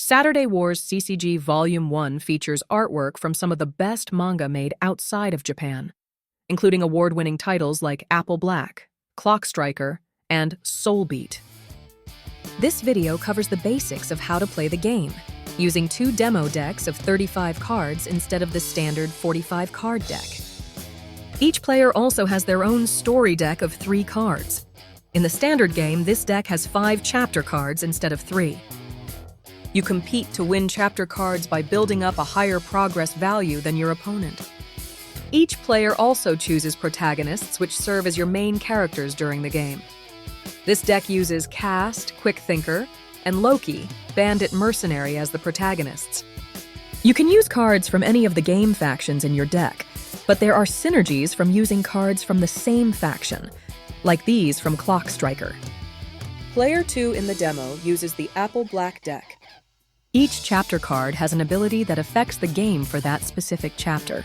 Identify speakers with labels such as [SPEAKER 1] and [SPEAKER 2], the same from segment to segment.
[SPEAKER 1] Saturday Wars CCG Volume 1 features artwork from some of the best manga made outside of Japan, including award-winning titles like Apple Black, Clock Striker, and Soul Beat. This video covers the basics of how to play the game, using 2 demo decks of 35 cards instead of the standard 45-card deck. Each player also has their own story deck of 3 cards. In the standard game, this deck has 5 chapter cards instead of 3. You compete to win chapter cards by building up a higher progress value than your opponent. Each player also chooses protagonists, which serve as your main characters during the game. This deck uses Cast, Quick Thinker, and Loki, Bandit Mercenary as the protagonists. You can use cards from any of the game factions in your deck, but there are synergies from using cards from the same faction, like these from Clock Striker. Player 2 in the demo uses the Apple Black deck. Each chapter card has an ability that affects the game for that specific chapter.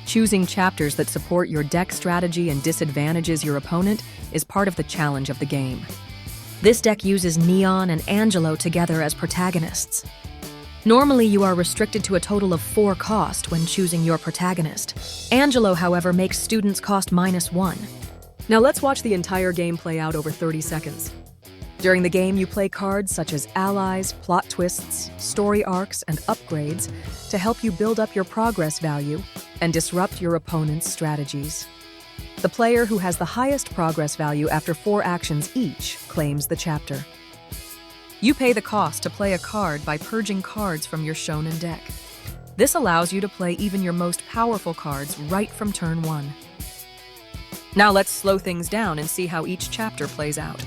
[SPEAKER 1] Choosing chapters that support your deck strategy and disadvantages your opponent is part of the challenge of the game. This deck uses Neon and Angelo together as protagonists. Normally, you are restricted to a total of 4 cost when choosing your protagonist. Angelo, however, makes students cost -1. Now let's watch the entire game play out over 30 seconds. During the game, you play cards such as allies, plot twists, story arcs, and upgrades to help you build up your progress value and disrupt your opponent's strategies. The player who has the highest progress value after 4 actions each claims the chapter. You pay the cost to play a card by purging cards from your shonen deck. This allows you to play even your most powerful cards right from turn 1. Now let's slow things down and see how each chapter plays out.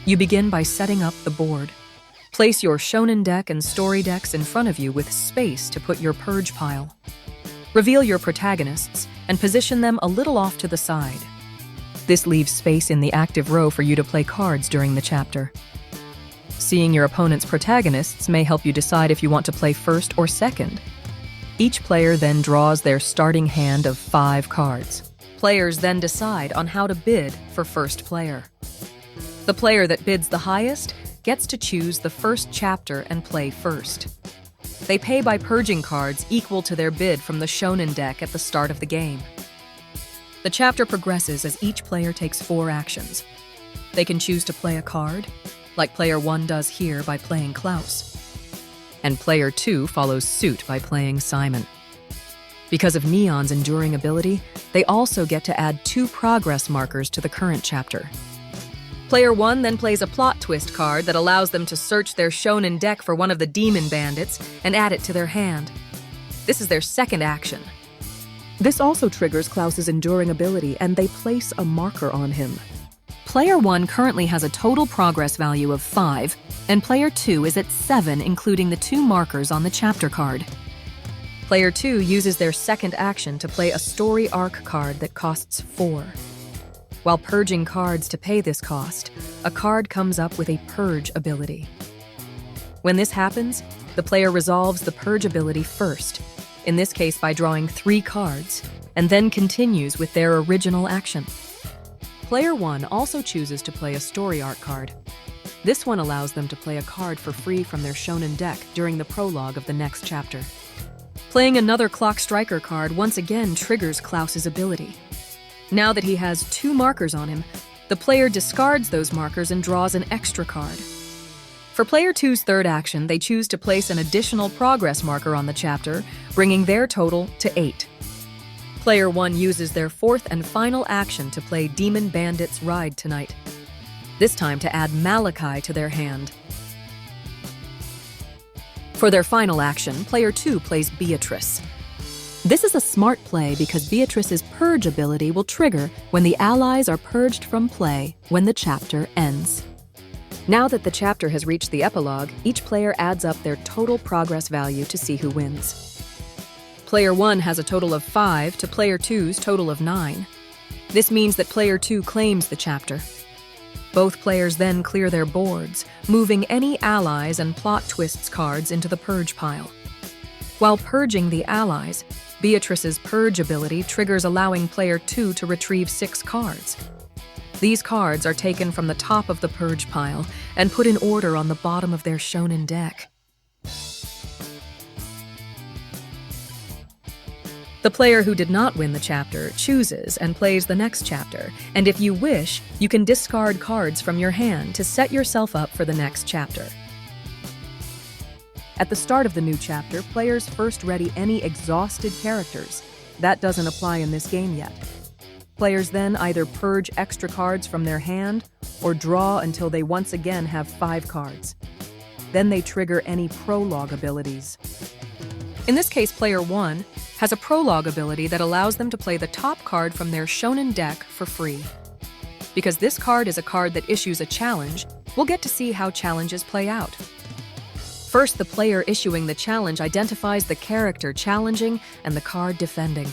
[SPEAKER 1] You begin by setting up the board. Place your shonen deck and story decks in front of you with space to put your purge pile. Reveal your protagonists and position them a little off to the side. This leaves space in the active row for you to play cards during the chapter. Seeing your opponent's protagonists may help you decide if you want to play first or second. Each player then draws their starting hand of 5 cards. Players then decide on how to bid for first player. The player that bids the highest gets to choose the first chapter and play first. They pay by purging cards equal to their bid from the shonen deck at the start of the game. The chapter progresses as each player takes 4 actions. They can choose to play a card, like player 1 does here by playing Klaus. And player 2 follows suit by playing Simon. Because of Neon's enduring ability, they also get to add 2 progress markers to the current chapter. Player 1 then plays a plot twist card that allows them to search their shonen deck for one of the demon bandits and add it to their hand. This is their second action. This also triggers Klaus's enduring ability, and they place a marker on him. Player 1 currently has a total progress value of 5, and player 2 is at 7, including the 2 markers on the chapter card. Player 2 uses their second action to play a story arc card that costs 4. While purging cards to pay this cost, a card comes up with a purge ability. When this happens, the player resolves the purge ability first, in this case by drawing 3 cards, and then continues with their original action. Player 1 also chooses to play a story arc card. This one allows them to play a card for free from their shonen deck during the prologue of the next chapter. Playing another Clock Striker card once again triggers Klaus's ability. Now that he has 2 markers on him, the player discards those markers and draws an extra card. For player 2's third action, they choose to place an additional progress marker on the chapter, bringing their total to 8. Player 1 uses their 4th and final action to play Demon Bandit's Ride Tonight, this time to add Malachi to their hand. For their final action, player 2 plays Beatrice. This is a smart play because Beatrice's purge ability will trigger when the allies are purged from play when the chapter ends. Now that the chapter has reached the epilogue, each player adds up their total progress value to see who wins. Player 1 has a total of 5 to player 2's total of 9. This means that player 2 claims the chapter. Both players then clear their boards, moving any allies and plot twists cards into the purge pile. While purging the allies, Beatrice's purge ability triggers allowing player 2 to retrieve 6 cards. These cards are taken from the top of the purge pile and put in order on the bottom of their shonen deck. The player who did not win the chapter chooses and plays the next chapter, and if you wish, you can discard cards from your hand to set yourself up for the next chapter. At the start of the new chapter, players first ready any exhausted characters. That doesn't apply in this game yet. Players then either purge extra cards from their hand or draw until they once again have 5 cards. Then they trigger any prologue abilities. In this case, player 1 has a prologue ability that allows them to play the top card from their shonen deck for free. Because this card is a card that issues a challenge, we'll get to see how challenges play out. First, the player issuing the challenge identifies the character challenging and the card defending.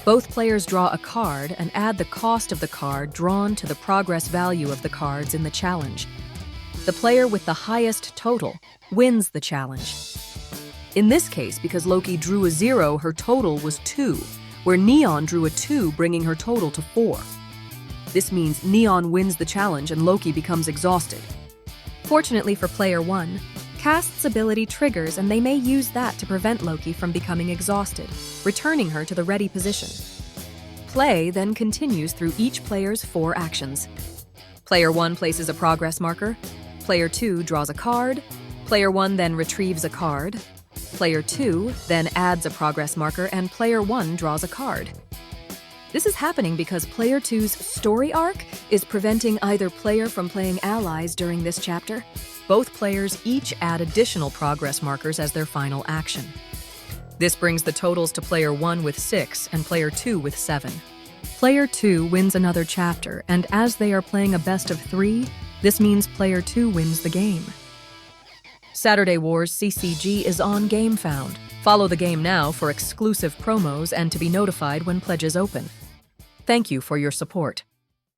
[SPEAKER 1] Both players draw a card and add the cost of the card drawn to the progress value of the cards in the challenge. The player with the highest total wins the challenge. In this case, because Loki drew a 0, her total was 2, where Neon drew a 2, bringing her total to 4. This means Neon wins the challenge and Loki becomes exhausted. Fortunately for player 1, Cast's ability triggers and they may use that to prevent Loki from becoming exhausted, returning her to the ready position. Play then continues through each player's 4 actions. Player 1 places a progress marker, Player 2 draws a card, Player 1 then retrieves a card, Player 2 then adds a progress marker, and Player 1 draws a card. This is happening because Player 2's story arc is preventing either player from playing allies during this chapter. Both players each add additional progress markers as their final action. This brings the totals to Player 1 with 6 and Player 2 with 7. Player 2 wins another chapter, and as they are playing a best of 3, this means Player 2 wins the game. Saturday Wars CCG is on GameFound. Follow the game now for exclusive promos and to be notified when pledges open. Thank you for your support.